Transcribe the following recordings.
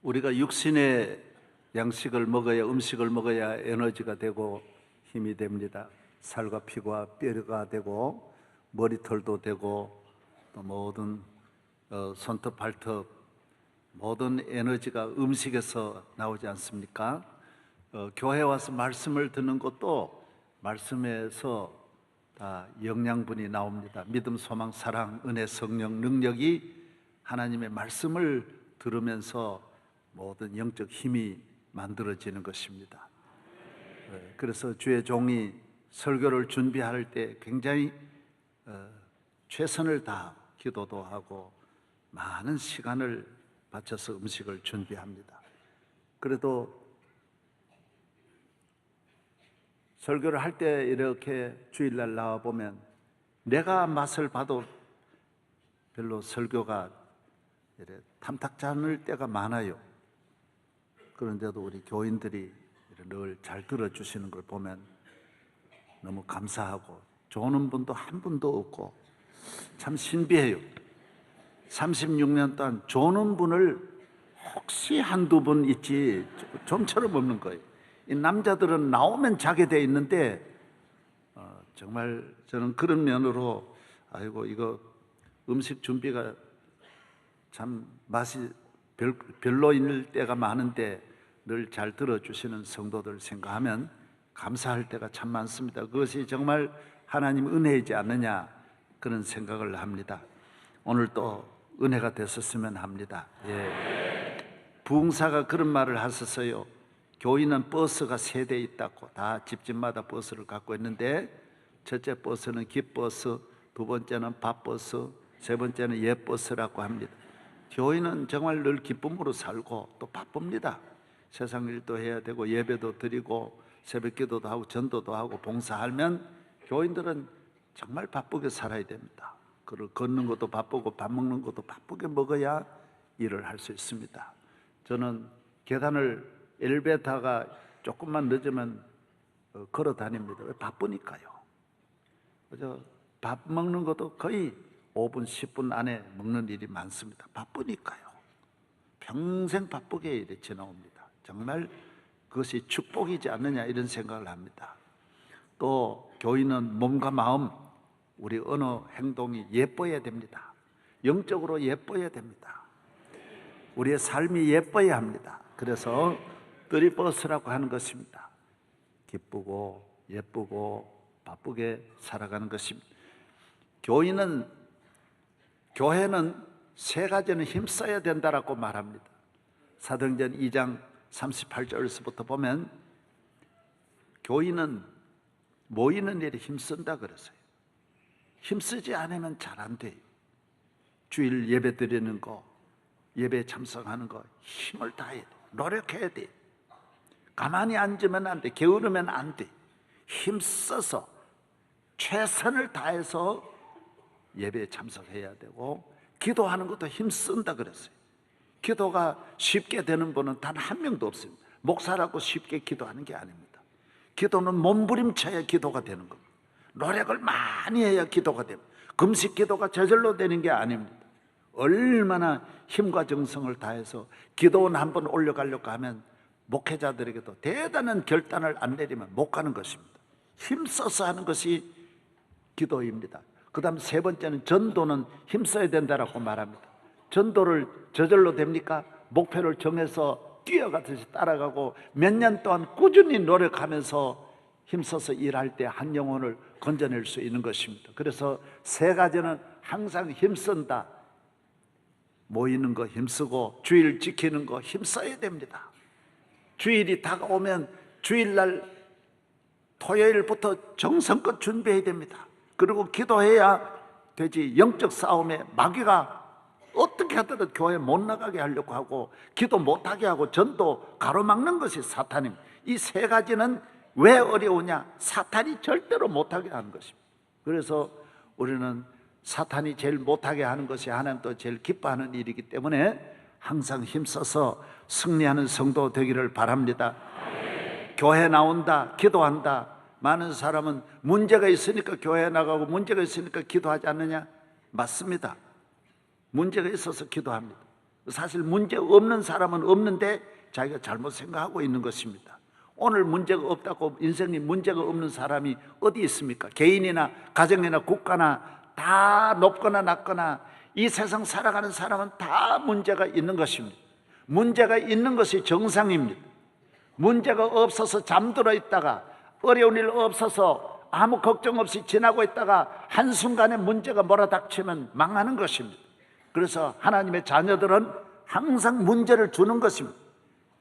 우리가 육신의 양식을 먹어야, 음식을 먹어야 에너지가 되고 힘이 됩니다. 살과 피가 뼈가 되고 머리털도 되고 또 모든 손톱 발톱 모든 에너지가 음식에서 나오지 않습니까? 교회 와서 말씀을 듣는 것도 말씀에서 다 영양분이 나옵니다. 믿음, 소망, 사랑, 은혜, 성령, 능력이 하나님의 말씀을 들으면서 모든 영적 힘이 만들어지는 것입니다. 그래서 주의 종이 설교를 준비할 때 굉장히 최선을 다하고 기도도 하고 많은 시간을 바쳐서 음식을 준비합니다. 그래도 설교를 할 때 이렇게 주일날 나와 보면 내가 맛을 봐도 별로 설교가 탐탁지 않을 때가 많아요. 그런데도 우리 교인들이 늘 잘 들어주시는 걸 보면 너무 감사하고 조는 분도 한 분도 없고 참 신비해요. 36년 동안 조는 분을 혹시 한두 분 있지 좀처럼 없는 거예요. 이 남자들은 나오면 자게 돼 있는데 정말 저는 그런 면으로 아이고 이거 음식 준비가 참 맛이 별로일 때가 많은데 늘 잘 들어주시는 성도들 생각하면 감사할 때가 참 많습니다. 그것이 정말 하나님 은혜이지 않느냐 그런 생각을 합니다. 오늘 또 은혜가 됐었으면 합니다. 부흥사가 그런 말을 하셨어요. 교인은 버스가 3대 있다고. 다 집집마다 버스를 갖고 있는데 첫째 버스는 기버스, 두 번째는 밥버스, 세 번째는 예버스라고 합니다. 교인은 정말 늘 기쁨으로 살고 또 바쁩니다. 세상 일도 해야 되고 예배도 드리고 새벽 기도도 하고 전도도 하고 봉사하면 교인들은 정말 바쁘게 살아야 됩니다. 그를 걷는 것도 바쁘고 밥 먹는 것도 바쁘게 먹어야 일을 할 수 있습니다. 저는 계단을 엘리베이터가 조금만 늦으면 걸어 다닙니다. 왜? 바쁘니까요. 그래서 밥 먹는 것도 거의 5분, 10분 안에 먹는 일이 많습니다. 바쁘니까요. 평생 바쁘게 일에 지나옵니다. 정말 그것이 축복이지 않느냐 이런 생각을 합니다. 또 교인은 몸과 마음, 우리 언어, 행동이 예뻐야 됩니다. 영적으로 예뻐야 됩니다. 우리의 삶이 예뻐야 합니다. 그래서 드리버스라고 하는 것입니다. 기쁘고 예쁘고 바쁘게 살아가는 것입니다. 교회는 3가지는 힘써야 된다라고 말합니다. 사도행전 2장 38절에서부터 보면 교인은 모이는 일에 힘쓴다 그랬어요. 힘쓰지 않으면 잘 안 돼요. 주일 예배 드리는 거, 예배에 참석하는 거 힘을 다해야 돼. 노력해야 돼. 가만히 앉으면 안 돼. 게으르면 안 돼. 힘써서 최선을 다해서 예배에 참석해야 되고 기도하는 것도 힘쓴다 그랬어요. 기도가 쉽게 되는 분은 단 한 명도 없습니다. 목사라고 쉽게 기도하는 게 아닙니다. 기도는 몸부림쳐야 기도가 되는 겁니다. 노력을 많이 해야 기도가 됩니다. 금식 기도가 저절로 되는 게 아닙니다. 얼마나 힘과 정성을 다해서 기도원 한번 올려가려고 하면 목회자들에게도 대단한 결단을 안 내리면 못 가는 것입니다. 힘써서 하는 것이 기도입니다. 그 다음 3번째는 전도는 힘써야 된다라고 말합니다. 전도를 저절로 됩니까? 목표를 정해서 뛰어가듯이 따라가고 몇 년 동안 꾸준히 노력하면서 힘써서 일할 때 한 영혼을 건져낼 수 있는 것입니다. 그래서 3가지는 항상 힘쓴다. 모이는 거 힘쓰고 주일 지키는 거 힘써야 됩니다. 주일이 다가오면 주일날 토요일부터 정성껏 준비해야 됩니다. 그리고 기도해야 되지. 영적 싸움에 마귀가 어떻게 하더라도 교회 못 나가게 하려고 하고 기도 못하게 하고 전도 가로막는 것이 사탄입니다. 이 3가지는 왜 어려우냐? 사탄이 절대로 못하게 하는 것입니다. 그래서 우리는 사탄이 제일 못하게 하는 것이 하나님도 제일 기뻐하는 일이기 때문에 항상 힘써서 승리하는 성도 되기를 바랍니다. 교회 나온다, 기도한다. 많은 사람은 문제가 있으니까 교회 나가고 문제가 있으니까 기도하지 않느냐? 맞습니다. 문제가 있어서 기도합니다. 사실 문제 없는 사람은 없는데 자기가 잘못 생각하고 있는 것입니다. 오늘 문제가 없다고 인생에 문제가 없는 사람이 어디 있습니까? 개인이나 가정이나 국가나 다 높거나 낮거나 이 세상 살아가는 사람은 다 문제가 있는 것입니다. 문제가 있는 것이 정상입니다. 문제가 없어서 잠들어 있다가 어려운 일 없어서 아무 걱정 없이 지나고 있다가 한순간에 문제가 몰아닥치면 망하는 것입니다. 그래서 하나님의 자녀들은 항상 문제를 주는 것입니다.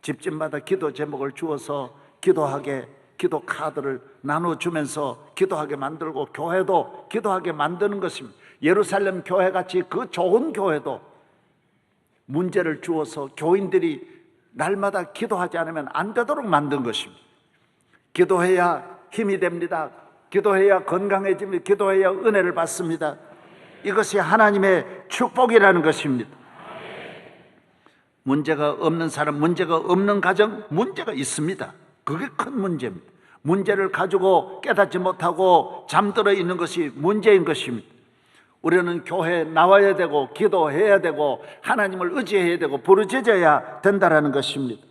집집마다 기도 제목을 주어서 기도하게, 기도 카드를 나눠주면서 기도하게 만들고 교회도 기도하게 만드는 것입니다. 예루살렘 교회같이 그 좋은 교회도 문제를 주어서 교인들이 날마다 기도하지 않으면 안 되도록 만든 것입니다. 기도해야 힘이 됩니다. 기도해야 건강해집니다. 기도해야 은혜를 받습니다. 이것이 하나님의 축복이라는 것입니다. 문제가 없는 사람, 문제가 없는 가정, 문제가 있습니다. 그게 큰 문제입니다. 문제를 가지고 깨닫지 못하고 잠들어 있는 것이 문제인 것입니다. 우리는 교회에 나와야 되고 기도해야 되고 하나님을 의지해야 되고 부르짖어야 된다는 것입니다.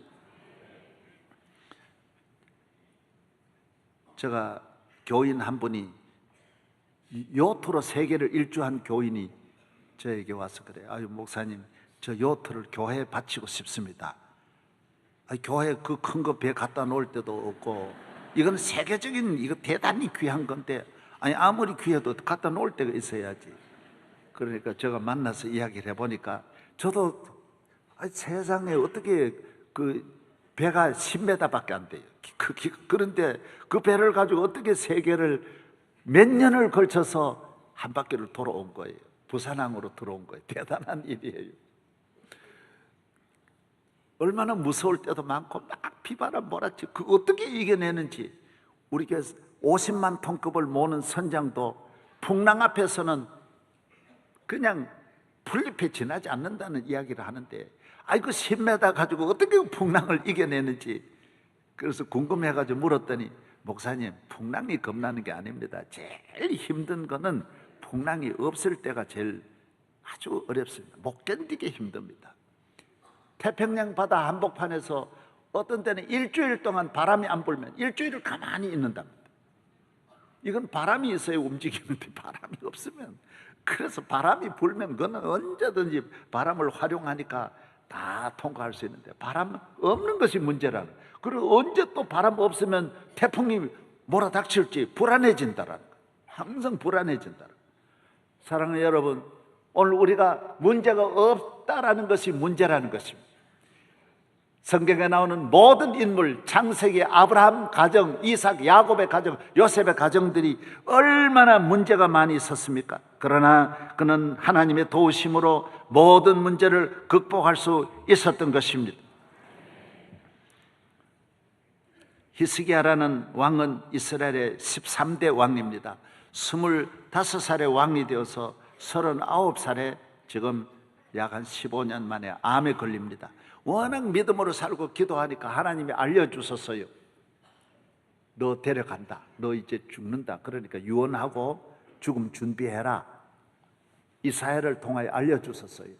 제가 교인 한 분이 요트로 세계를 일주한 교인이 저에게 와서 그래요. 아유 목사님, 저 요트를 교회에 바치고 싶습니다. 교회에 그 큰 거 배 갖다 놓을 데도 없고 이건 세계적인, 이거 대단히 귀한 건데 아니 아무리 귀해도 갖다 놓을 데가 있어야지. 그러니까 제가 만나서 이야기를 해보니까 저도 세상에 어떻게 그 배가 10m밖에 안 돼요. 그런데 그 배를 가지고 어떻게 세계를 몇 년을 걸쳐서 한 바퀴를 돌아온 거예요. 부산항으로 들어온 거예요. 대단한 일이에요. 얼마나 무서울 때도 많고 막 비바람 몰아치고 그 어떻게 이겨내는지. 우리 교회 50만 톤급을 모는 선장도 풍랑 앞에서는 그냥 풀잎에 지나지 않는다는 이야기를 하는데 아이고 10m 가지고 어떻게 풍랑을 이겨내는지. 그래서 궁금해가지고 물었더니 목사님, 풍랑이 겁나는 게 아닙니다. 제일 힘든 거는 풍랑이 없을 때가 제일 아주 어렵습니다. 못 견디게 힘듭니다. 태평양 바다 한복판에서 어떤 때는 일주일 동안 바람이 안 불면 일주일을 가만히 있는답니다. 이건 바람이 있어야 움직이는데 바람이 없으면, 그래서 바람이 불면 그건 언제든지 바람을 활용하니까 다 통과할 수 있는데 바람 없는 것이 문제라는. 그리고 언제 또 바람 없으면 태풍이 몰아닥칠지 불안해진다라는 거예요. 항상 불안해진다라는 거예요. 사랑하는 여러분, 오늘 우리가 문제가 없다라는 것이 문제라는 것입니다. 성경에 나오는 모든 인물, 창세기, 아브라함 가정, 이삭, 야곱의 가정, 요셉의 가정들이 얼마나 문제가 많이 있었습니까? 그러나 그는 하나님의 도우심으로 모든 문제를 극복할 수 있었던 것입니다. 히스기야라는 왕은 이스라엘의 13대 왕입니다. 25살의 왕이 되어서 39살에 지금 약 한 15년 만에 암에 걸립니다. 워낙 믿음으로 살고 기도하니까 하나님이 알려주셨어요. 너 데려간다. 너 이제 죽는다. 그러니까 유언하고 죽음 준비해라. 이사야를 통하여 알려주셨어요.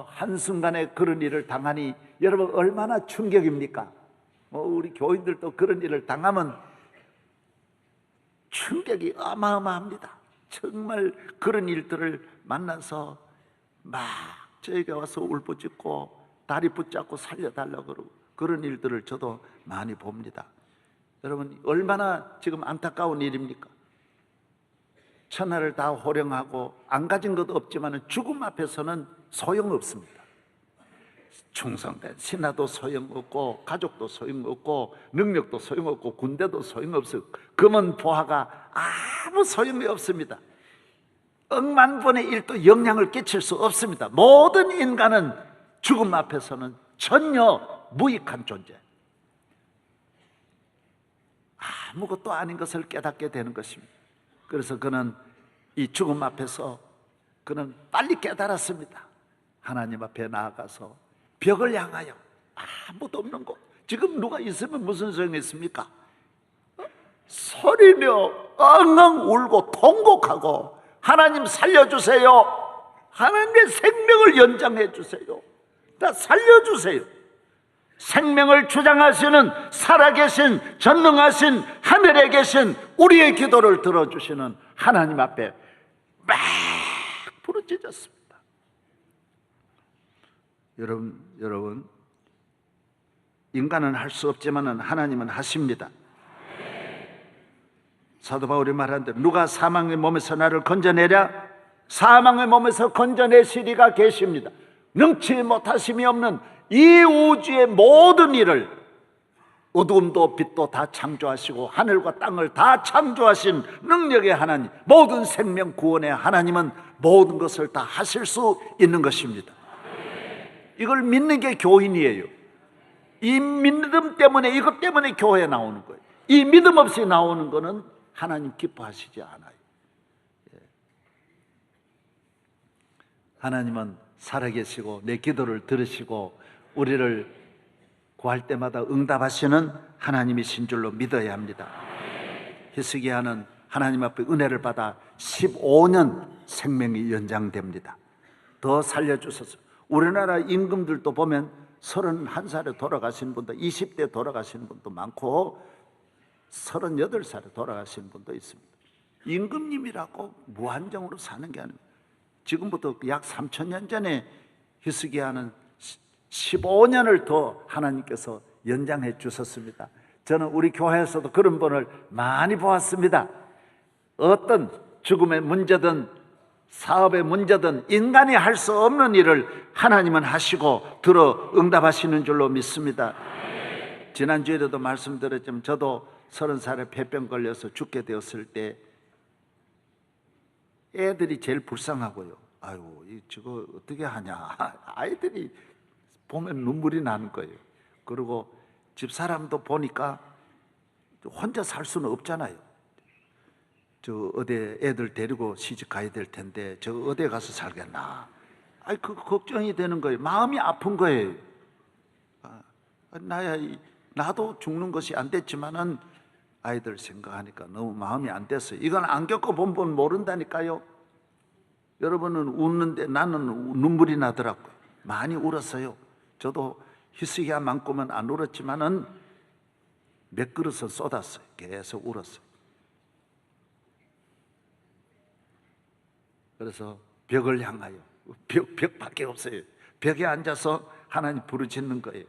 한순간에 그런 일을 당하니 여러분 얼마나 충격입니까? 우리 교인들도 그런 일을 당하면 충격이 어마어마합니다. 정말 그런 일들을 만나서 막 저에게 와서 울부짖고 다리 붙잡고 살려달라고 그러고 그런 일들을 저도 많이 봅니다. 여러분 얼마나 지금 안타까운 일입니까? 천하를 다 호령하고 안 가진 것도 없지만 죽음 앞에서는 소용없습니다. 충성된 신하도 소용없고 가족도 소용없고 능력도 소용없고 군대도 소용없어요. 금은 보화가 아무 소용이 없습니다. 억만분의 1도 영향을 끼칠 수 없습니다. 모든 인간은 죽음 앞에서는 전혀 무익한 존재, 아무것도 아닌 것을 깨닫게 되는 것입니다. 그래서 그는 이 죽음 앞에서 그는 빨리 깨달았습니다. 하나님 앞에 나아가서 벽을 향하여, 아무도 없는 곳, 지금 누가 있으면 무슨 소용이 있습니까? 소리며 엉엉 울고 통곡하고 하나님 살려주세요. 하나님의 생명을 연장해 주세요. 다 살려주세요. 생명을 주장하시는 살아계신 전능하신 하늘에 계신 우리의 기도를 들어주시는 하나님 앞에 막 부르짖었습니다. 여러분, 인간은 할 수 없지만 하나님은 하십니다. 사도 바울이 말한 대로 누가 사망의 몸에서 나를 건져내랴? 사망의 몸에서 건져내시리가 계십니다. 능치 못하심이 없는 이 우주의 모든 일을, 어두움도 빛도 다 창조하시고 하늘과 땅을 다 창조하신 능력의 하나님, 모든 생명 구원의 하나님은 모든 것을 다 하실 수 있는 것입니다. 이걸 믿는 게 교인이에요. 이 믿음 때문에, 이것 때문에 교회에 나오는 거예요. 이 믿음 없이 나오는 거는 하나님 기뻐하시지 않아요. 하나님은 살아계시고 내 기도를 들으시고 우리를 구할 때마다 응답하시는 하나님이신 줄로 믿어야 합니다. 히스기야는 하나님 앞에 은혜를 받아 15년 생명이 연장됩니다. 더 살려주셔서. 우리나라 임금들도 보면 31살에 돌아가신 분도, 20대 돌아가신 분도 많고 38살에 돌아가신 분도 있습니다. 임금님이라고 무한정으로 사는 게 아닙니다. 지금부터 약 3000년 전에 히스기야는 15년을 더 하나님께서 연장해 주셨습니다. 저는 우리 교회에서도 그런 분을 많이 보았습니다. 어떤 죽음의 문제든 사업의 문제든 인간이 할 수 없는 일을 하나님은 하시고 들어 응답하시는 줄로 믿습니다. 지난주에도 말씀드렸지만 저도 30살에 폐병 걸려서 죽게 되었을 때 애들이 제일 불쌍하고요. 아유, 저거 어떻게 하냐. 아이들이 보면 눈물이 나는 거예요. 그리고 집사람도 보니까 혼자 살 수는 없잖아요. 저 어디 애들 데리고 시집 가야 될 텐데 저 어디 가서 살겠나. 아이, 그 걱정이 되는 거예요. 마음이 아픈 거예요. 나도 죽는 것이 안 됐지만은 아이들 생각하니까 너무 마음이 안 됐어요. 이건 안 겪어본 분 모른다니까요. 여러분은 웃는데 나는 눈물이 나더라고요. 많이 울었어요. 저도 히스기야만큼은 안 울었지만은 몇 그릇을 쏟았어요. 계속 울었어요. 그래서 벽을 향하여, 벽밖에 없어요. 벽에 앉아서 하나님 부르짖는 거예요.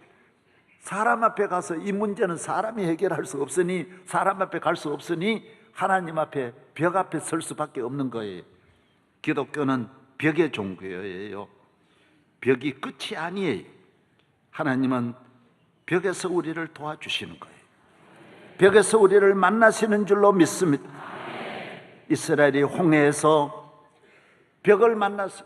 사람 앞에 가서 이 문제는 사람이 해결할 수 없으니, 사람 앞에 갈 수 없으니 하나님 앞에, 벽 앞에 설 수밖에 없는 거예요. 기독교는 벽의 종교예요. 벽이 끝이 아니에요. 하나님은 벽에서 우리를 도와주시는 거예요. 벽에서 우리를 만나시는 줄로 믿습니다. 이스라엘이 홍해에서 벽을 만나서,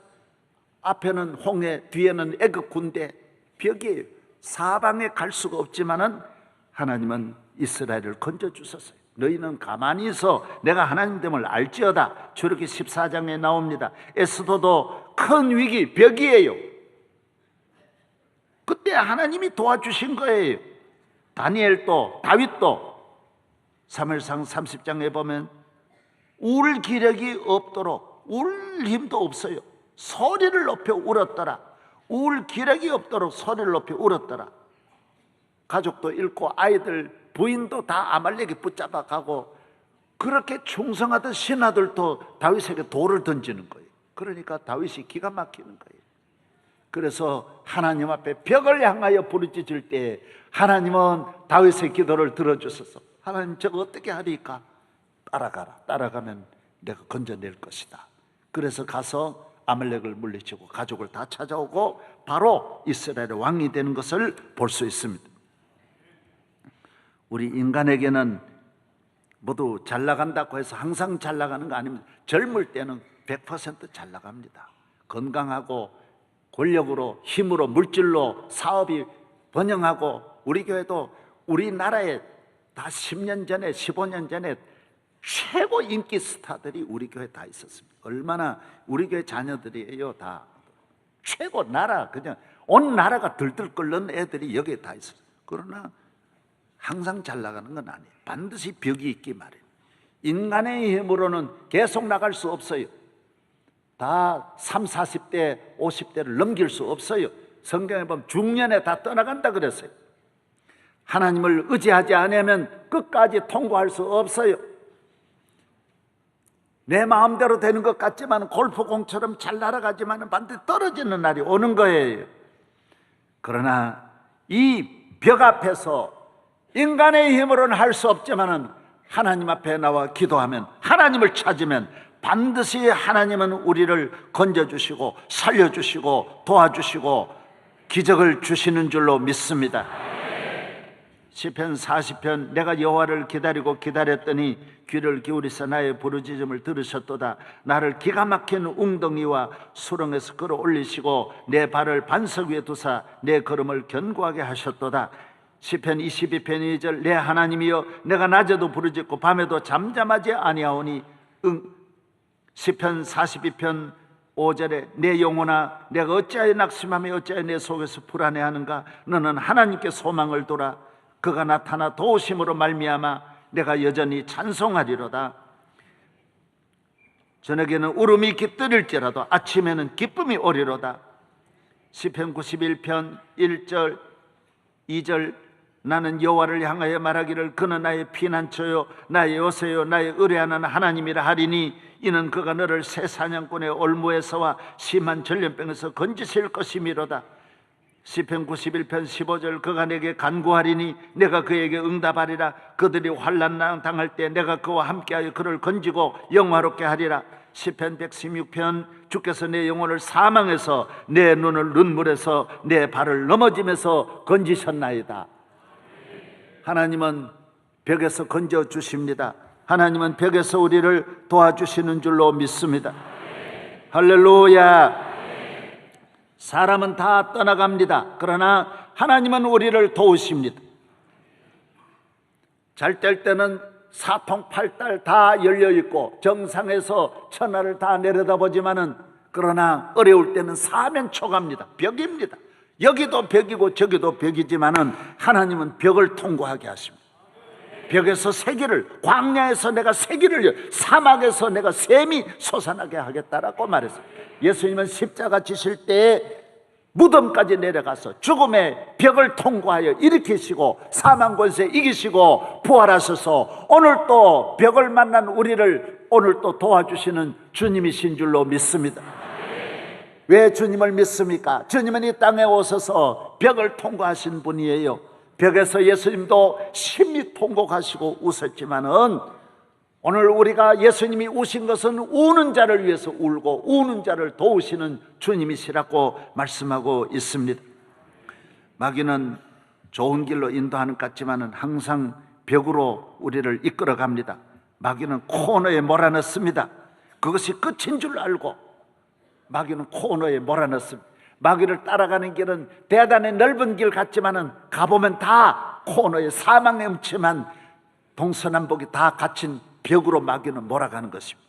앞에는 홍해, 뒤에는 애굽 군대, 벽이에요. 사방에 갈 수가 없지만은 하나님은 이스라엘을 건져주셨어요. 너희는 가만히 있어 내가 하나님됨을 알지어다. 출애굽기 14장에 나옵니다. 에스더도 큰 위기, 벽이에요. 그때 하나님이 도와주신 거예요. 다니엘도, 다윗도 사무엘상 30장에 보면 울 기력이 없도록, 울 힘도 없어요. 소리를 높여 울었더라. 울 기력이 없도록 소리를 높여 울었더라. 가족도 잃고 아이들, 부인도 다 아말렉이 붙잡아 가고, 그렇게 충성하던 신하들도 다윗에게 돌을 던지는 거예요. 그러니까 다윗이 기가 막히는 거예요. 그래서 하나님 앞에 벽을 향하여 부르짖을 때 하나님은 다윗의 기도를 들어주셔서, 하나님 저거 어떻게 하리까? 따라가라. 따라가면 내가 건져낼 것이다. 그래서 가서 아말렉을 물리치고 가족을 다 찾아오고 바로 이스라엘의 왕이 되는 것을 볼 수 있습니다. 우리 인간에게는 모두 잘 나간다고 해서 항상 잘 나가는 거 아닙니다. 젊을 때는 100% 잘 나갑니다. 건강하고 권력으로, 힘으로, 물질로 사업이 번영하고, 우리 교회도 우리나라에 다 10년 전에, 15년 전에 최고 인기 스타들이 우리 교회에 다 있었습니다. 얼마나 우리 교회 자녀들이에요. 다 최고, 나라 그냥 온 나라가 들들 끓는 애들이 여기에 다 있었어요. 그러나 항상 잘 나가는 건 아니에요. 반드시 벽이 있기 마련. 인간의 힘으로는 계속 나갈 수 없어요. 다 30, 40대, 50대를 넘길 수 없어요. 성경에 보면 중년에 다 떠나간다 그랬어요. 하나님을 의지하지 않으면 끝까지 통과할 수 없어요. 내 마음대로 되는 것 같지만 골프공처럼 잘 날아가지만 반드시 떨어지는 날이 오는 거예요. 그러나 이 벽 앞에서 인간의 힘으로는 할 수 없지만 하나님 앞에 나와 기도하면, 하나님을 찾으면 반드시 하나님은 우리를 건져주시고 살려주시고 도와주시고 기적을 주시는 줄로 믿습니다. 시편 40편 내가 여호와를 기다리고 기다렸더니 귀를 기울이사 나의 부르짖음을 들으셨도다. 나를 기가 막힌 웅덩이와 수렁에서 끌어올리시고 내 발을 반석 위에 두사 내 걸음을 견고하게 하셨도다. 시편 22편 2절 내 하나님이여 내가 낮에도 부르짖고 밤에도 잠잠하지 아니하오니 시편 42편 5절에 내 영혼아 내가 어찌하여 낙심하며 어찌하여 내 속에서 불안해하는가. 너는 하나님께 소망을 둬라. 그가 나타나 도우심으로 말미암아 내가 여전히 찬송하리로다. 저녁에는 울음이 깃들일지라도 아침에는 기쁨이 오리로다. 시편 91편 1절 2절 나는 여호와를 향하여 말하기를 그는 나의 피난처요 나의 요새요 나의 의뢰하는 하나님이라 하리니 이는 그가 너를 새 사냥꾼의 올무에서와 심한 전염병에서 건지실 것이미로다. 시편 91편 15절 그가 내게 간구하리니 내가 그에게 응답하리라. 그들이 환난 당할 때 내가 그와 함께하여 그를 건지고 영화롭게 하리라. 시편 116편 주께서 내 영혼을 사망에서 내 눈을 눈물에서 내 발을 넘어짐에서 건지셨나이다. 하나님은 벽에서 건져주십니다. 하나님은 벽에서 우리를 도와주시는 줄로 믿습니다. 할렐루야. 사람은 다 떠나갑니다. 그러나 하나님은 우리를 도우십니다. 잘 될 때는 사통팔달 다 열려있고 정상에서 천하를 다 내려다보지만은 그러나 어려울 때는 사면초가입니다. 벽입니다. 여기도 벽이고 저기도 벽이지만은 하나님은 벽을 통과하게 하십니다. 벽에서 새길을, 광야에서 내가 새길을, 사막에서 내가 샘이 솟아나게 하겠다라고 말했어요. 예수님은 십자가 지실 때 무덤까지 내려가서 죽음의 벽을 통과하여 일으키시고 사망 권세 이기시고 부활하셔서 오늘 또 벽을 만난 우리를 오늘 또 도와주시는 주님이신 줄로 믿습니다. 왜 주님을 믿습니까? 주님은 이 땅에 오셔서 벽을 통과하신 분이에요. 벽에서 예수님도 심히 통곡하시고 웃었지만은 오늘 우리가 예수님이 우신 것은 우는 자를 위해서 울고 우는 자를 도우시는 주님이시라고 말씀하고 있습니다. 마귀는 좋은 길로 인도하는 것 같지만은 항상 벽으로 우리를 이끌어 갑니다. 마귀는 코너에 몰아넣습니다. 그것이 끝인 줄 알고 마귀는 코너에 몰아넣습니다. 마귀를 따라가는 길은 대단히 넓은 길 같지만은 가보면 다 코너에 사망의 음침한 동서남북이 다 갇힌 벽으로 마귀는 몰아가는 것입니다.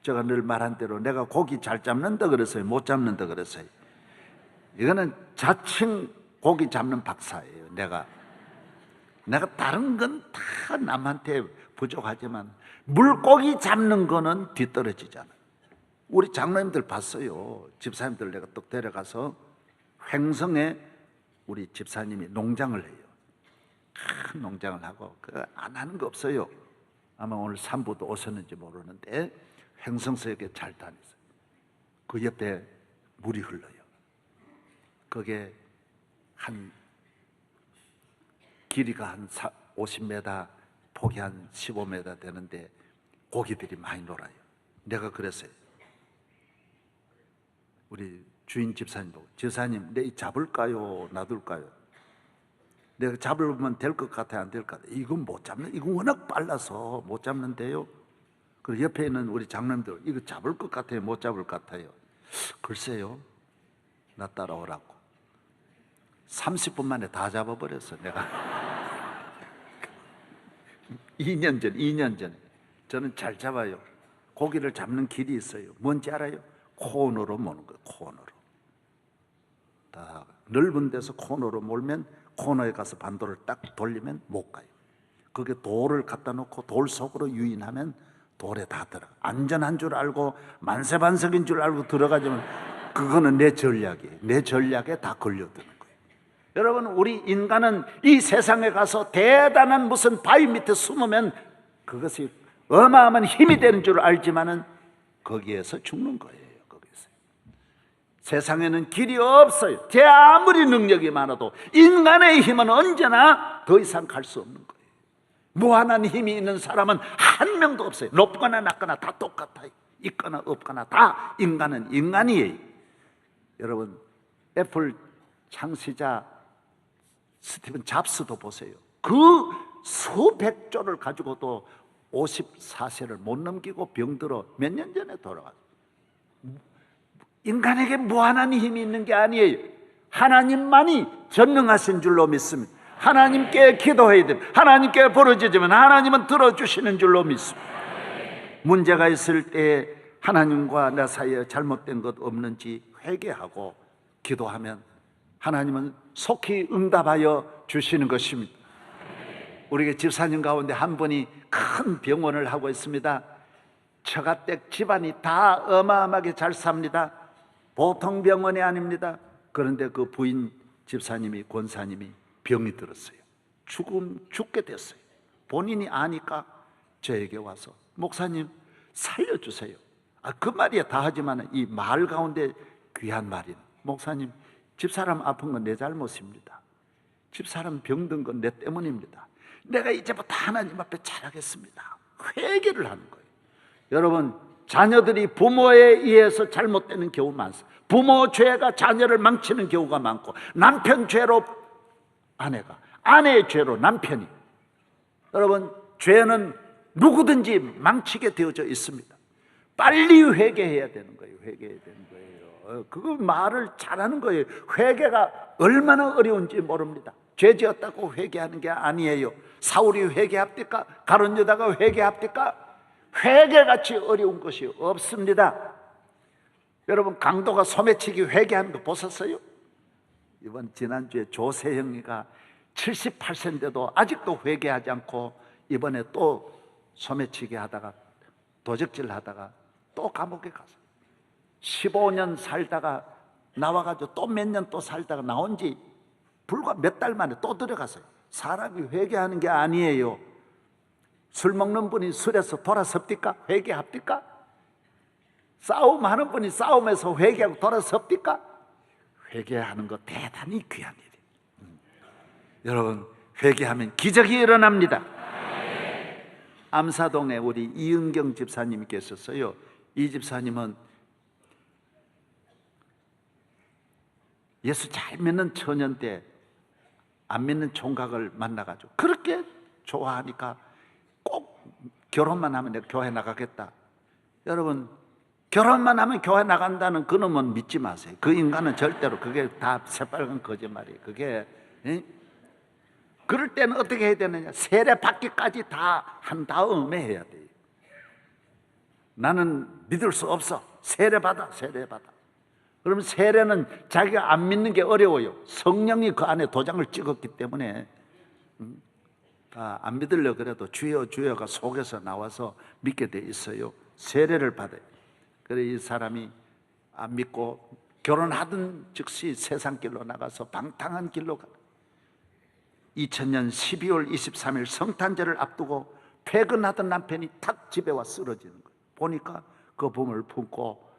제가 늘 말한 대로 내가 고기 잘 잡는다 그랬어요? 못 잡는다 그랬어요? 이거는 자칭 고기 잡는 박사예요. 내가 다른 건 다 남한테 부족하지만 물고기 잡는 거는 뒤떨어지잖아. 우리 장로님들 봤어요. 집사님들 내가 또 데려가서 횡성에 우리 집사님이 농장을 해요. 큰 농장을 하고 안 하는 거 없어요. 아마 오늘 산부도 오셨는지 모르는데 횡성서역에 잘 다녔어요. 그 옆에 물이 흘러요. 그게 한 길이가 한 50m, 폭이 한 15m 되는데 고기들이 많이 놀아요. 내가 그랬어요. 우리 주인 집사님 보고 집사님 내 잡을까요? 놔둘까요? 내가 잡으면 될 것 같아요? 안 될 것 같아요? 이건 못 잡는, 이건 워낙 빨라서 못 잡는데요. 그리고 옆에 있는 우리 장남들 이거 잡을 것 같아요? 못 잡을 것 같아요? 글쎄요. 나 따라오라고 30분 만에 다 잡아버렸어. 내가 2년 전에 저는 잘 잡아요. 고기를 잡는 길이 있어요. 뭔지 알아요? 코너로 모는 거예요. 코너로 다 넓은 데서 코너로 몰면 코너에 가서 반도를 딱 돌리면 못 가요. 그게 돌을 갖다 놓고 돌 속으로 유인하면 돌에 다 들어가. 안전한 줄 알고 만세반석인 줄 알고 들어가지만 그거는 내 전략이에요. 내 전략에 다 걸려드는 거예요. 여러분, 우리 인간은 이 세상에 가서 대단한 무슨 바위 밑에 숨으면 그것이 어마어마한 힘이 되는 줄 알지만은 거기에서 죽는 거예요. 거기에서. 세상에는 길이 없어요. 제 아무리 능력이 많아도 인간의 힘은 언제나 더 이상 갈 수 없는 거예요. 무한한 힘이 있는 사람은 한 명도 없어요. 높거나 낮거나 다 똑같아요. 있거나 없거나 다 인간은 인간이에요. 여러분, 애플 창시자 스티븐 잡스도 보세요. 그 수백 조를 가지고도 54세를 못 넘기고 병들어 몇 년 전에 돌아갔어요. 인간에게 무한한 힘이 있는 게 아니에요. 하나님만이 전능하신 줄로 믿습니다. 하나님께 기도해야 됩니다. 하나님께 부르짖으면 하나님은 들어주시는 줄로 믿습니다. 문제가 있을 때 하나님과 내 사이에 잘못된 것 없는지 회개하고 기도하면 하나님은 속히 응답하여 주시는 것입니다. 우리 집사님 가운데 한 분이 큰 병원을 하고 있습니다. 처가댁 집안이 다 어마어마하게 잘 삽니다. 보통 병원이 아닙니다. 그런데 그 부인 집사님이, 권사님이 병이 들었어요. 죽게 됐어요. 본인이 아니까 저에게 와서 목사님 살려주세요. 그 말이야 다 하지만 이 말 가운데 귀한 말이네. 목사님, 집사람 아픈 건 내 잘못입니다. 집사람 병든 건 내 때문입니다. 내가 이제부터 하나님 앞에 잘하겠습니다. 회개를 하는 거예요. 여러분, 자녀들이 부모에 의해서 잘못되는 경우 많습니다. 부모 죄가 자녀를 망치는 경우가 많고, 남편 죄로 아내가, 아내의 죄로 남편이. 여러분, 죄는 누구든지 망치게 되어져 있습니다. 빨리 회개해야 되는 거예요. 회개해야 되는 거예요. 그거 말을 잘하는 거예요. 회개가 얼마나 어려운지 모릅니다. 죄 지었다고 회개하는 게 아니에요. 사울이 회개합니까? 가룟 유다가 회개합니까? 회개같이 어려운 것이 없습니다. 여러분, 강도가 소매치기 회개하는 거 보셨어요? 이번 지난주에 조세형이가 78세인데도 아직도 회개하지 않고 이번에 또 소매치기 하다가 도적질 하다가 또 감옥에 가서 15년 살다가 나와가지고 또 몇 년 또 살다가 나온 지 불과 몇 달 만에 또 들어갔어요. 사람이 회개하는 게 아니에요. 술 먹는 분이 술에서 돌아섭니까? 회개합니까? 싸움하는 분이 싸움에서 회개하고 돌아섭니까? 회개하는 거 대단히 귀한 일이에요. 여러분, 회개하면 기적이 일어납니다. 암사동에 우리 이은경 집사님이 계셨어요. 이 집사님은 예수 잘 믿는 처년 때 안 믿는 총각을 만나가지고 그렇게 좋아하니까 꼭 결혼만 하면 내가 교회 나가겠다. 여러분, 결혼만 하면 교회 나간다는 그놈은 믿지 마세요. 그 인간은 절대로, 그게 다 새빨간 거짓말이에요. 그게 그럴 때는 어떻게 해야 되느냐? 세례 받기까지 다 한 다음에 해야 돼요. 나는 믿을 수 없어. 세례 받아. 그러면 세례는 자기가 안 믿는 게 어려워요. 성령이 그 안에 도장을 찍었기 때문에 안 믿으려고 그래도 주여 주여가 속에서 나와서 믿게 돼 있어요. 세례를 받아요. 그래 이 사람이 안 믿고 결혼하던 즉시 세상 길로 나가서 방탕한 길로 가. 2000년 12월 23일 성탄절을 앞두고 퇴근하던 남편이 탁 집에 와 쓰러지는 거예요. 보니까 그 몸을 품고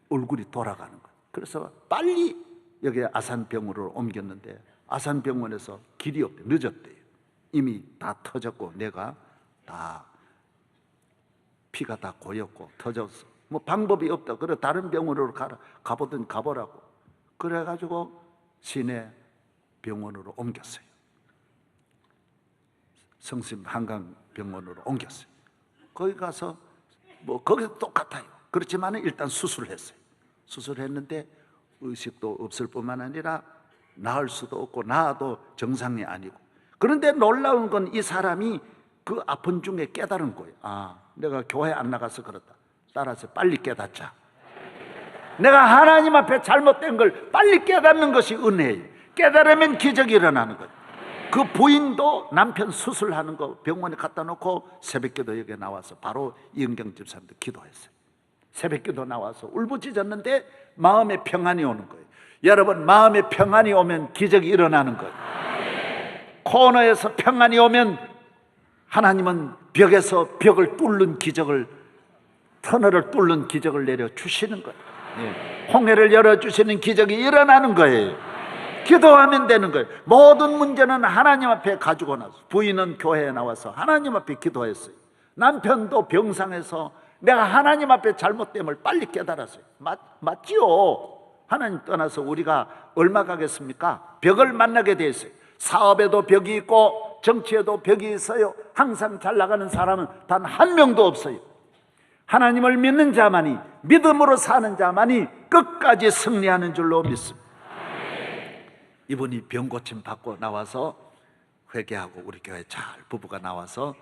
얼굴이 돌아가는 거예요. 그래서 빨리 여기 아산병원으로 옮겼는데 아산병원에서 길이 없대. 늦었대요. 이미 다 터졌고 내가 다 피가 다 고였고 터졌어. 뭐 방법이 없다. 그래 다른 병원으로 가보든 가보라고. 그래가지고 시내 병원으로 옮겼어요. 성심 한강병원으로 옮겼어요. 거기 가서 뭐 거기도 똑같아요. 그렇지만 일단 수술을 했어요. 수술했는데 의식도 없을 뿐만 아니라 나을 수도 없고 나아도 정상이 아니고. 그런데 놀라운 건 이 사람이 그 아픈 중에 깨달은 거예요. 아, 내가 교회 안 나가서 그렇다. 따라서 빨리 깨닫자. 내가 하나님 앞에 잘못된 걸 빨리 깨닫는 것이 은혜예요. 깨달으면 기적이 일어나는 거예요. 그 부인도 남편 수술하는 거 병원에 갖다 놓고 새벽기도 여기 나와서 바로 이은경 집사님도 기도했어요. 새벽기도 나와서 울부짖었는데 마음의 평안이 오는 거예요. 여러분, 마음의 평안이 오면 기적이 일어나는 거예요. 코너에서 평안이 오면 하나님은 벽에서 벽을 뚫는 기적을, 터널을 뚫는 기적을 내려주시는 거예요. 홍해를 열어주시는 기적이 일어나는 거예요. 기도하면 되는 거예요. 모든 문제는 하나님 앞에 가지고 나서, 부인은 교회에 나와서 하나님 앞에 기도했어요. 남편도 병상에서 내가 하나님 앞에 잘못됨을 빨리 깨달았어요. 맞지요? 하나님 떠나서 우리가 얼마 가겠습니까? 벽을 만나게 돼 있어요. 사업에도 벽이 있고 정치에도 벽이 있어요. 항상 잘 나가는 사람은 단 한 명도 없어요. 하나님을 믿는 자만이, 믿음으로 사는 자만이 끝까지 승리하는 줄로 믿습니다. 이분이 병 고침 받고 나와서 회개하고 우리 교회 잘 부부가 나와서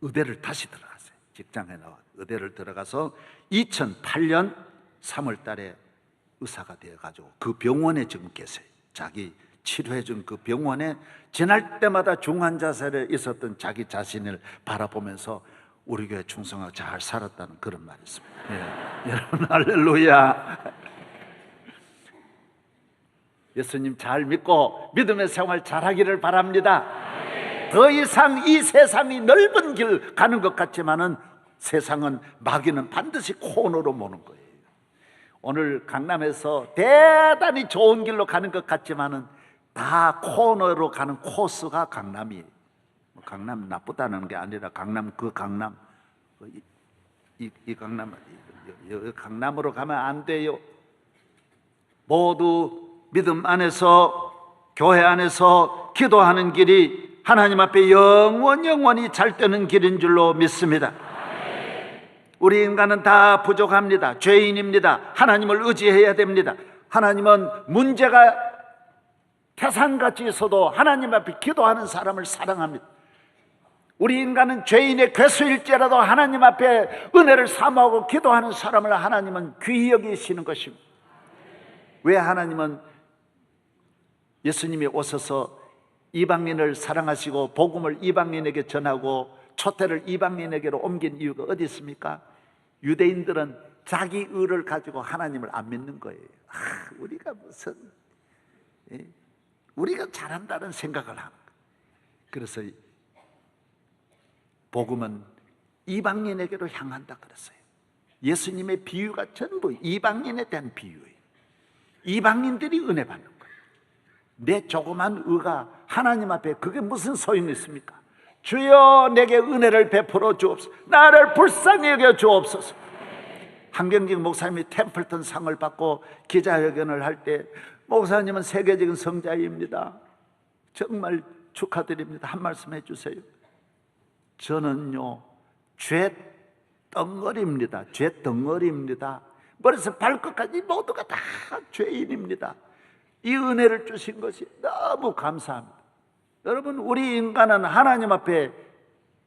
의대를 다시 들어갔어요. 직장에 나와 의대를 들어가서 2008년 3월 달에 의사가 되어가지고 그 병원에 지금 계세요. 자기 치료해준 그 병원에 지날 때마다 중환자실에 있었던 자기 자신을 바라보면서 우리 교회 충성하고 잘 살았다는 그런 말이 있습니다. 여러분, 할렐루야. 예수님 잘 믿고 믿음의 생활 잘하기를 바랍니다. 더 이상 이 세상이 넓은 길 가는 것 같지만은 세상은, 마귀는 반드시 코너로 모는 거예요. 오늘 강남에서 대단히 좋은 길로 가는 것 같지만은 다 코너로 가는 코스가 강남이에요. 강남 나쁘다는 게 아니라 강남, 그 강남, 이 강남, 이 강남으로 가면 안 돼요. 모두 믿음 안에서, 교회 안에서 기도하는 길이 하나님 앞에 영원히 잘 되는 길인 줄로 믿습니다. 우리 인간은 다 부족합니다. 죄인입니다. 하나님을 의지해야 됩니다. 하나님은 문제가 태산같이 있어도 하나님 앞에 기도하는 사람을 사랑합니다. 우리 인간은 죄인의 괴수일지라도 하나님 앞에 은혜를 사모하고 기도하는 사람을 하나님은 귀히 여기시는 것입니다. 왜 하나님은 예수님이 오셔서 이방인을 사랑하시고 복음을 이방인에게 전하고 초대를 이방인에게로 옮긴 이유가 어디 있습니까? 유대인들은 자기 의를 가지고 하나님을 안 믿는 거예요. 우리가 무슨, 우리가 잘한다는 생각을 하는 거예요. 그래서 복음은 이방인에게로 향한다 그랬어요. 예수님의 비유가 전부 이방인에 대한 비유예요. 이방인들이 은혜 받는 거예요. 내 조그만 의가 하나님 앞에 그게 무슨 소용이 있습니까? 주여 내게 은혜를 베풀어 주옵소서. 나를 불쌍히 여겨 주옵소서. 한경직 목사님이 템플턴 상을 받고 기자회견을 할 때, 목사님은 세계적인 성자입니다. 정말 축하드립니다. 한 말씀 해주세요. 저는요, 죄 덩어리입니다. 죄 덩어리입니다. 머리에서 발끝까지 모두가 다 죄인입니다. 이 은혜를 주신 것이 너무 감사합니다. 여러분, 우리 인간은 하나님 앞에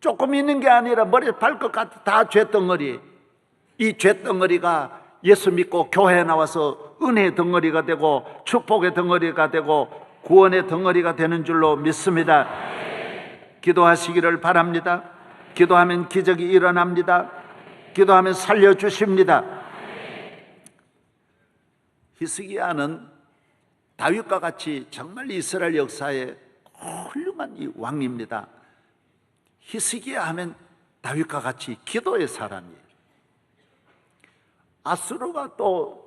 조금 있는 게 아니라 머리에서 발끝까지 다 죄 덩어리. 이 죄 덩어리가 예수 믿고 교회에 나와서 은혜의 덩어리가 되고 축복의 덩어리가 되고 구원의 덩어리가 되는 줄로 믿습니다. 기도하시기를 바랍니다. 기도하면 기적이 일어납니다. 기도하면 살려주십니다. 히스기야는 다윗과 같이 정말 이스라엘 역사에 훌륭한 이 왕입니다. 히스기야 하면 다윗과 같이 기도의 사람이에요. 아수르가 또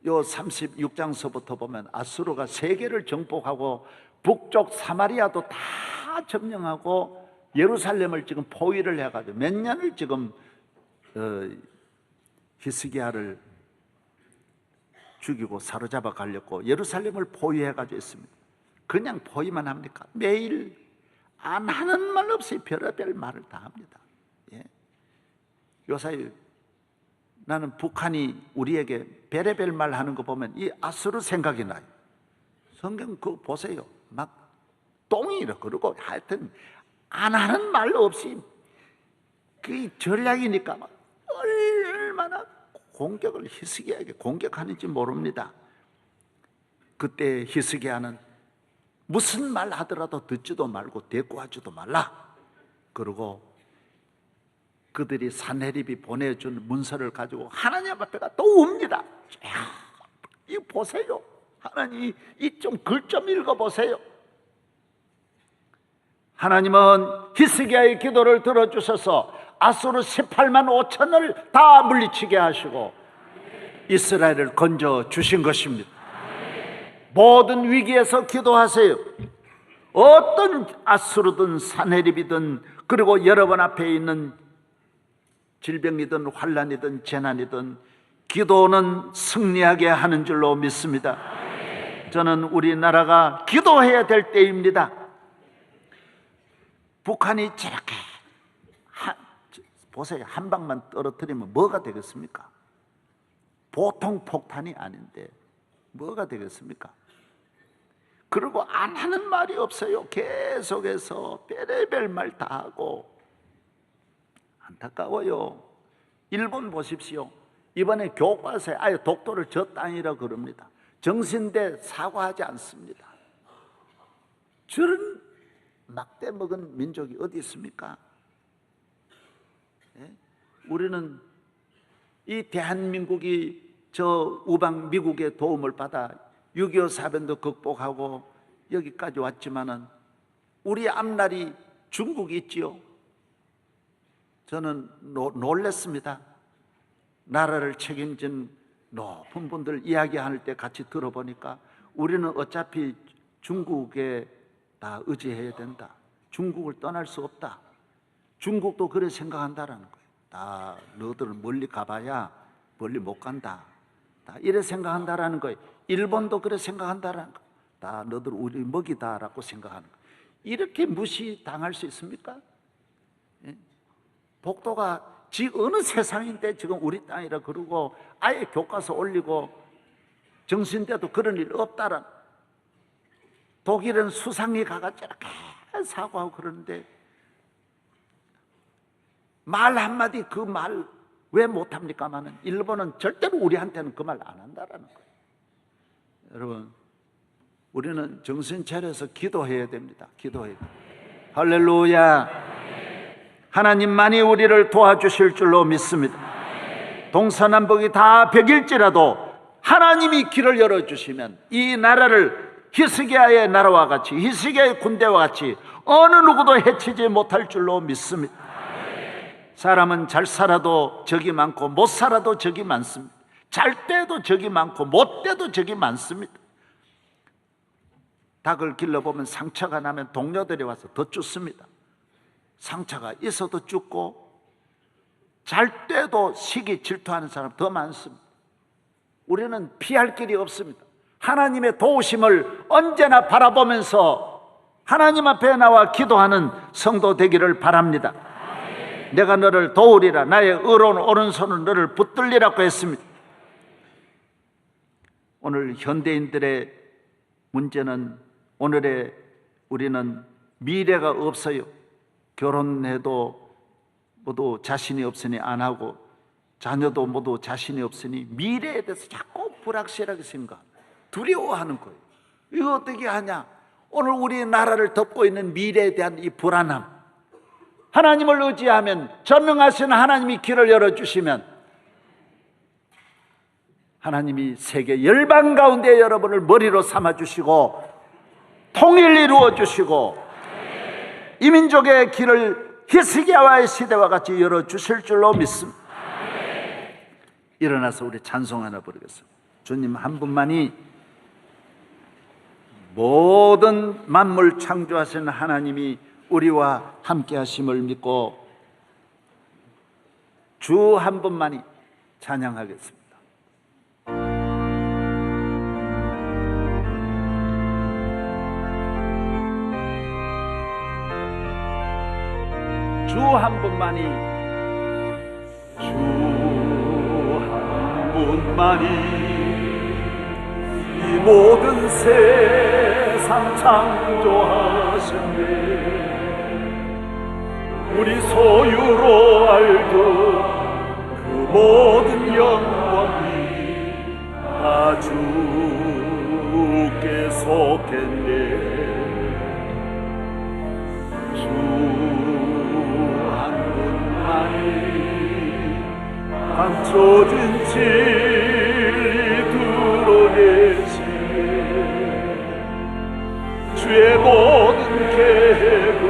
요 36장서부터 보면 아수르가 세계를 정복하고 북쪽 사마리아도 다 점령하고 예루살렘을 지금 포위를 해가지고 몇 년을 지금 히스기야를 죽이고 사로잡아 가려고 예루살렘을 포위해가지고 있습니다. 그냥 포위만 합니까? 매일 안 하는 말 없이 별의별 말을 다 합니다. 요사이 나는 북한이 우리에게 별의별 말 하는 거 보면 이 아수르 생각이 나요. 성경 그거 보세요. 막 똥이라 그러고 하여튼 안 하는 말 없이 그 전략이니까 막 얼마나 공격을 히스기야에게 공격하는지 모릅니다. 그때 히스기야는 무슨 말 하더라도 듣지도 말고 대꾸하지도 말라. 그리고 그들이 산헤립이 보내준 문서를 가지고 하나님 앞에가 또 웁니다. 이거 보세요. 하나님 이 좀 글 좀 읽어보세요. 하나님은 히스기야의 기도를 들어주셔서 아수르 18만 5천을 다 물리치게 하시고 이스라엘을 건져 주신 것입니다. 모든 위기에서 기도하세요. 어떤 아수르든 산헤립이든 그리고 여러분 앞에 있는 질병이든 환난이든 재난이든 기도는 승리하게 하는 줄로 믿습니다. 저는 우리나라가 기도해야 될 때입니다. 북한이 저렇게 보세요. 한 방만 떨어뜨리면 뭐가 되겠습니까? 보통 폭탄이 아닌데 뭐가 되겠습니까? 그리고 안 하는 말이 없어요. 계속해서 별의별 말 다 하고. 안타까워요. 일본 보십시오. 이번에 교과서에 아예 독도를 저 땅이라 그럽니다. 정신대 사과하지 않습니다. 저런 막대 먹은 민족이 어디 있습니까? 예? 우리는 이 대한민국이 저 우방 미국의 도움을 받아 6.25 사변도 극복하고 여기까지 왔지만은 우리 앞날이 중국이 있지요. 저는 놀랐습니다. 나라를 책임진 높은 분들 이야기할 때 같이 들어보니까 우리는 어차피 중국에 다 의지해야 된다. 중국을 떠날 수 없다. 중국도 그래 생각한다라는 거예요. 다 너희들은 멀리 가봐야 멀리 못 간다. 다 이래 생각한다라는 거예요. 일본도 그래 생각한다라는 거예요. 다 너희들 우리 먹이다라고 생각하는 거예요. 이렇게 무시당할 수 있습니까? 예? 복도가 어느 세상인데 지금 우리 땅이라 그러고 아예 교과서 올리고 정신대도 그런 일 없다라. 독일은 수상이 가가 저렇게 사고하고 그러는데 말 한마디 그 말 왜 못합니까마는 일본은 절대로 우리한테는 그 말 안 한다라는 거예요. 여러분 우리는 정신 차려서 기도해야 됩니다. 기도해야 됩니다. 할렐루야. 하나님만이 우리를 도와주실 줄로 믿습니다. 동서남북이 다 벽일지라도 하나님이 길을 열어주시면 이 나라를 히스기야의 나라와 같이 히스기야의 군대와 같이 어느 누구도 해치지 못할 줄로 믿습니다. 사람은 잘 살아도 적이 많고 못 살아도 적이 많습니다. 잘 때도 적이 많고 못 때도 적이 많습니다. 닭을 길러보면 상처가 나면 동료들이 와서 더 쫓습니다. 상처가 있어도 죽고 잘 때도 시기 질투하는 사람 더 많습니다. 우리는 피할 길이 없습니다. 하나님의 도우심을 언제나 바라보면서 하나님 앞에 나와 기도하는 성도 되기를 바랍니다. 내가 너를 도우리라. 나의 의로운 오른손은 너를 붙들리라고 했습니다. 오늘 현대인들의 문제는 오늘의 우리는 미래가 없어요. 결혼해도 모두 자신이 없으니 안 하고 자녀도 모두 자신이 없으니 미래에 대해서 자꾸 불확실하게 생각합니다. 두려워하는 거예요. 이거 어떻게 하냐? 오늘 우리 나라를 덮고 있는 미래에 대한 이 불안함. 하나님을 의지하면 전능하신 하나님이 길을 열어주시면 하나님이 세계 열방 가운데 여러분을 머리로 삼아주시고 통일 이루어주시고 이 민족의 길을 히스기야와의 시대와 같이 열어주실 줄로 믿습니다. 일어나서 우리 찬송 하나 부르겠습니다. 주님 한 분만이 모든 만물 창조하신 하나님이 우리와 함께 하심을 믿고 주 한 분만이 찬양하겠습니다. 주 한 분만이 주 한 분만이 이 모든 세상 창조하신데 우리 소유로 알던 그 모든 영광이 다 주께 속했네. 한 분만이 감춰진 진리 드러내시네. 주의 모든 계획은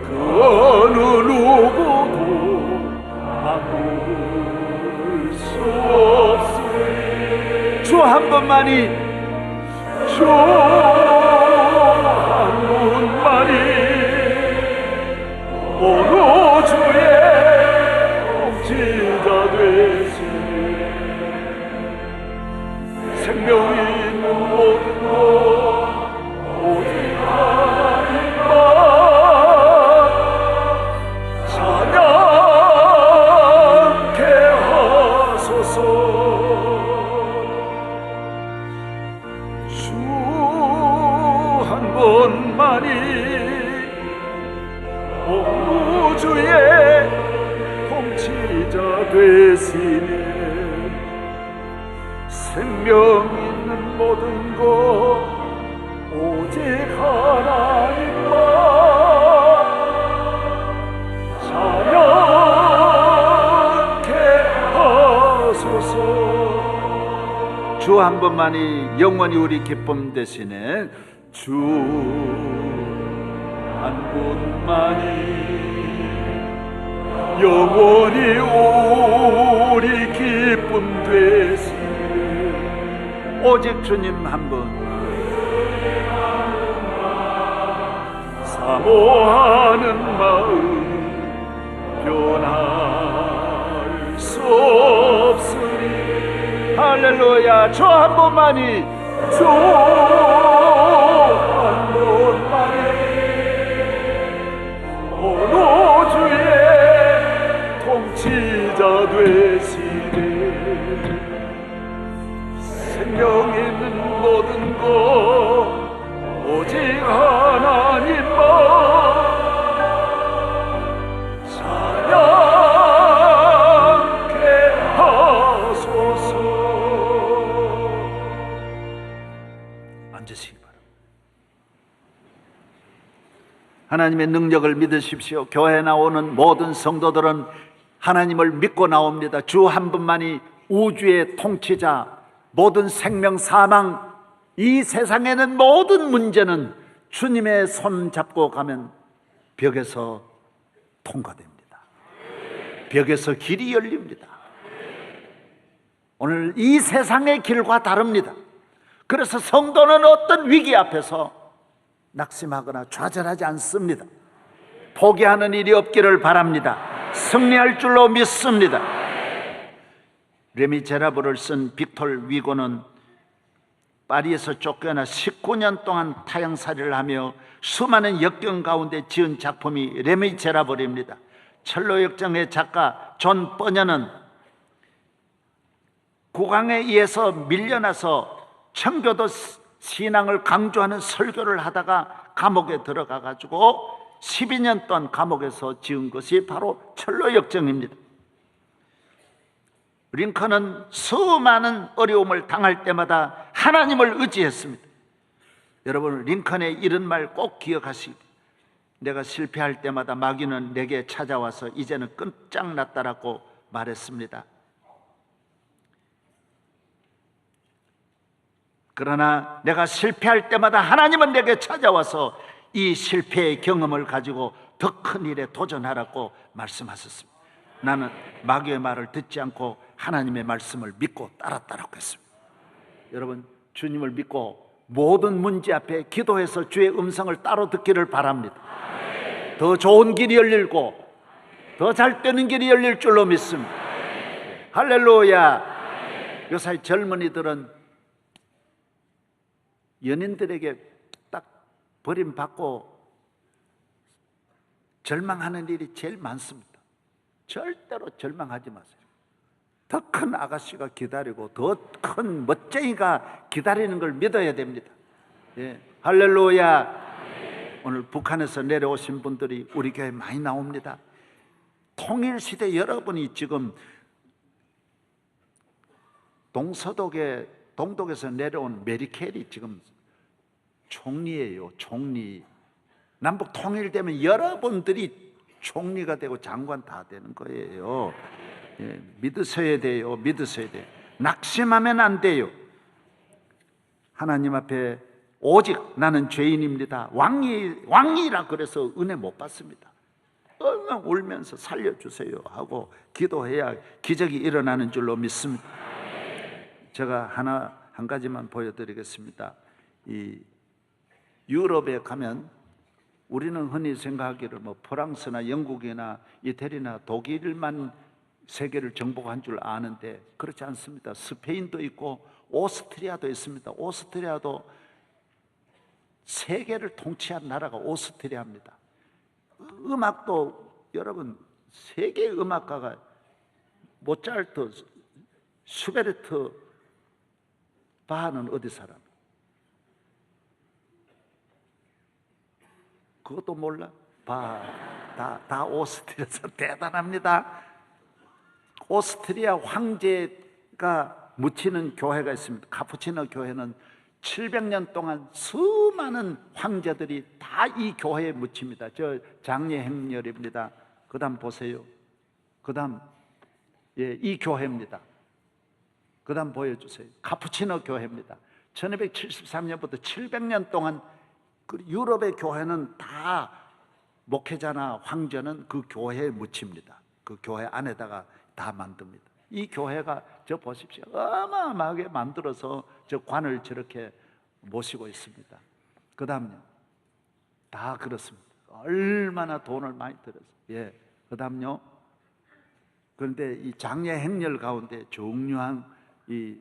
그 어느 누구도 바꿀 수 없으니 주 한 분만이 주 한 분만이 오늘 주의 통치자 되시니 생명이 있는 모든 것 오직 하나님만 찬양케 하소서. 주 한 번만이 온 우주의 통치자 되시네. 생명 있는 모든 것 오직 하나님만 찬양케 하소서. 주 한 번만이 영원히 우리 기쁨 되시네. 주 한 분만이 영원히 우리 기쁨 되시네. 오직 주님 한 분 사모하는 마음 변할 수 없으니. 할렐루야. 주 한 분만이 주 한 분만이 오늘 주의 통치자 되시네. 생명 있는 모든 것 오직 하나님만 찬양케 하소서. 앉으시기 바랍니다. 하나님의 능력을 믿으십시오. 교회에 나오는 모든 성도들은 하나님을 믿고 나옵니다. 주 한 분만이 우주의 통치자, 모든 생명, 사망, 이 세상에는 모든 문제는 주님의 손 잡고 가면 벽에서 통과됩니다. 벽에서 길이 열립니다. 오늘 이 세상의 길과 다릅니다. 그래서 성도는 어떤 위기 앞에서 낙심하거나 좌절하지 않습니다. 포기하는 일이 없기를 바랍니다. 승리할 줄로 믿습니다. 레미제라블을 쓴 빅톨 위고는 파리에서 쫓겨나 19년 동안 타향살이를 하며 수많은 역경 가운데 지은 작품이 레미제라블입니다. 철로 역정의 작가 존 버녀는 국왕에 의해서 밀려나서 청교도 신앙을 강조하는 설교를 하다가 감옥에 들어가 가지고 12년 동안 감옥에서 지은 것이 바로 철로 역정입니다. 링컨은 수많은 어려움을 당할 때마다 하나님을 의지했습니다. 여러분, 링컨의 이런 말 꼭 기억하시기. 내가 실패할 때마다 마귀는 내게 찾아와서 이제는 끝장났다라고 말했습니다. 그러나 내가 실패할 때마다 하나님은 내게 찾아와서 이 실패의 경험을 가지고 더 큰 일에 도전하라고 말씀하셨습니다. 나는 마귀의 말을 듣지 않고 하나님의 말씀을 믿고 따랐다라고 했습니다. 여러분, 주님을 믿고 모든 문제 앞에 기도해서 주의 음성을 따로 듣기를 바랍니다. 더 좋은 길이 열리고 더 잘 되는 길이 열릴 줄로 믿습니다. 할렐루야. 요새 젊은이들은 연인들에게 딱 버림받고 절망하는 일이 제일 많습니다. 절대로 절망하지 마세요. 더 큰 아가씨가 기다리고 더 큰 멋쟁이가 기다리는 걸 믿어야 됩니다. 예. 할렐루야. 오늘 북한에서 내려오신 분들이 우리 교회에 많이 나옵니다. 통일시대 여러분이 지금 동독에서 내려온 메리 켈리 지금 총리예요. 총리. 남북 통일되면 여러분들이 총리가 되고 장관 다 되는 거예요. 예, 믿으셔야 돼요. 믿으셔야 돼요. 낙심하면 안 돼요. 하나님 앞에 오직 나는 죄인입니다. 왕이라 그래서 은혜 못 받습니다. 얼마나 울면서 살려주세요 하고 기도해야 기적이 일어나는 줄로 믿습니다. 제가 한 가지만 보여드리겠습니다. 이 유럽에 가면 우리는 흔히 생각하기를 뭐 프랑스나 영국이나 이태리나 독일만 세계를 정복한 줄 아는데 그렇지 않습니다. 스페인도 있고 오스트리아도 있습니다. 오스트리아도 세계를 통치한 나라가 오스트리아입니다. 음악도 여러분 세계 음악가가 모차르트, 슈베르트, 바하는 어디 사람? 그것도 몰라? 다 오스트리아에서 대단합니다. 오스트리아 황제가 묻히는 교회가 있습니다. 카푸치노 교회는 700년 동안 수많은 황제들이 다 이 교회에 묻힙니다. 저 장례 행렬입니다. 그 다음 보세요. 그 다음 이 교회입니다. 그 다음 보여주세요. 카푸치노 교회입니다. 1273년부터 700년 동안 그 유럽의 교회는 다 목회자나 황제는 그 교회에 묻힙니다. 그 교회 안에다가 다 만듭니다. 이 교회가 저 보십시오. 어마어마하게 만들어서 저 관을 저렇게 모시고 있습니다. 그 다음요. 다 그렇습니다. 얼마나 돈을 많이 들어서. 예. 그 다음요. 그런데 이 장례 행렬 가운데 중요한 이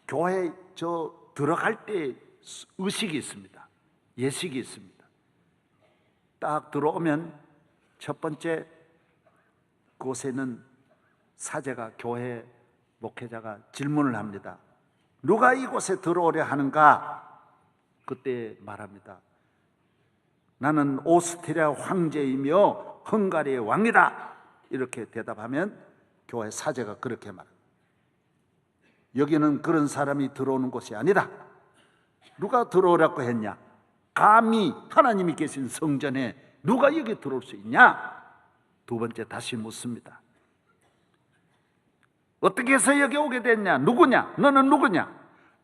교회 저 들어갈 때 의식이 있습니다. 예식이 있습니다. 딱 들어오면 첫 번째 곳에는 사제가 교회 목회자가 질문을 합니다. 누가 이곳에 들어오려 하는가? 그때 말합니다. 나는 오스트리아 황제이며 헝가리의 왕이다. 이렇게 대답하면 교회 사제가 그렇게 말합니다. 여기는 그런 사람이 들어오는 곳이 아니다. 누가 들어오라고 했냐? 감히 하나님이 계신 성전에 누가 여기 들어올 수 있냐? 두 번째 다시 묻습니다. 어떻게 해서 여기 오게 됐냐? 누구냐? 너는 누구냐?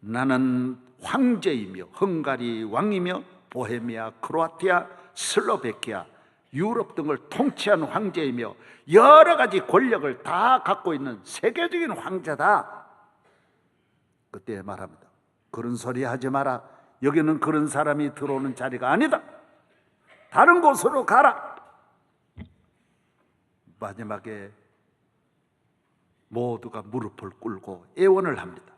나는 황제이며 헝가리 왕이며 보헤미아, 크로아티아, 슬로베키아, 유럽 등을 통치한 황제이며 여러 가지 권력을 다 갖고 있는 세계적인 황제다. 그때 말합니다. 그런 소리 하지 마라. 여기는 그런 사람이 들어오는 자리가 아니다. 다른 곳으로 가라. 마지막에 모두가 무릎을 꿇고 애원을 합니다.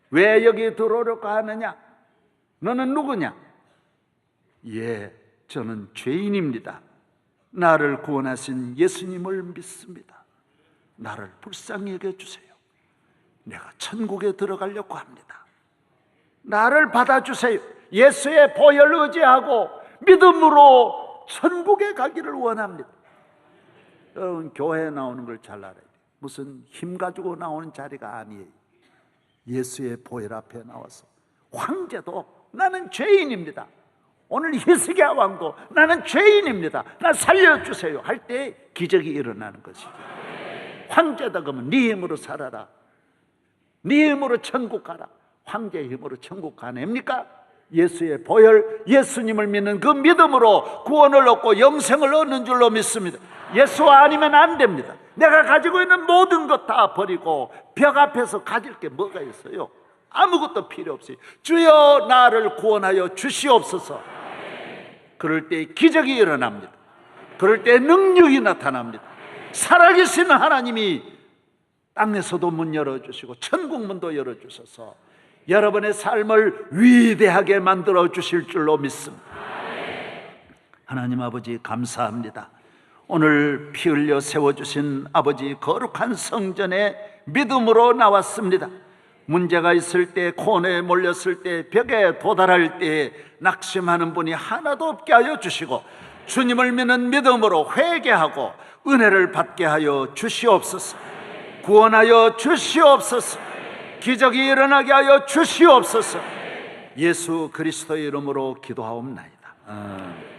왜 여기 들어오려고 하느냐? 너는 누구냐? 예, 저는 죄인입니다. 나를 구원하신 예수님을 믿습니다. 나를 불쌍히 여겨주세요. 내가 천국에 들어가려고 합니다. 나를 받아주세요. 예수의 보혈 의지하고 믿음으로 천국에 가기를 원합니다. 여러분, 교회에 나오는 걸 잘 알아야 돼요. 무슨 힘 가지고 나오는 자리가 아니에요. 예수의 보혈 앞에 나와서 황제도 나는 죄인입니다. 오늘 히스기야 왕도 나는 죄인입니다. 나 살려주세요 할 때 기적이 일어나는 것이죠. 황제다 그러면 네 힘으로 살아라. 네 힘으로 천국 가라. 황제의 힘으로 천국 가냅니까? 예수의 보혈, 예수님을 믿는 그 믿음으로 구원을 얻고 영생을 얻는 줄로 믿습니다. 예수 아니면 안 됩니다. 내가 가지고 있는 모든 것 다 버리고 벽 앞에서 가질 게 뭐가 있어요? 아무것도 필요 없어요. 주여 나를 구원하여 주시옵소서. 그럴 때 기적이 일어납니다. 그럴 때 능력이 나타납니다. 살아계신 하나님이 땅에서도 문 열어주시고 천국 문도 열어주셔서 여러분의 삶을 위대하게 만들어 주실 줄로 믿습니다. 하나님 아버지 감사합니다. 오늘 피 흘려 세워주신 아버지 거룩한 성전에 믿음으로 나왔습니다. 문제가 있을 때, 코너에 몰렸을 때, 벽에 도달할 때 낙심하는 분이 하나도 없게 하여 주시고 주님을 믿는 믿음으로 회개하고 은혜를 받게 하여 주시옵소서. 구원하여 주시옵소서. 기적이 일어나게 하여 주시옵소서. 예수 그리스도의 이름으로 기도하옵나이다. 어,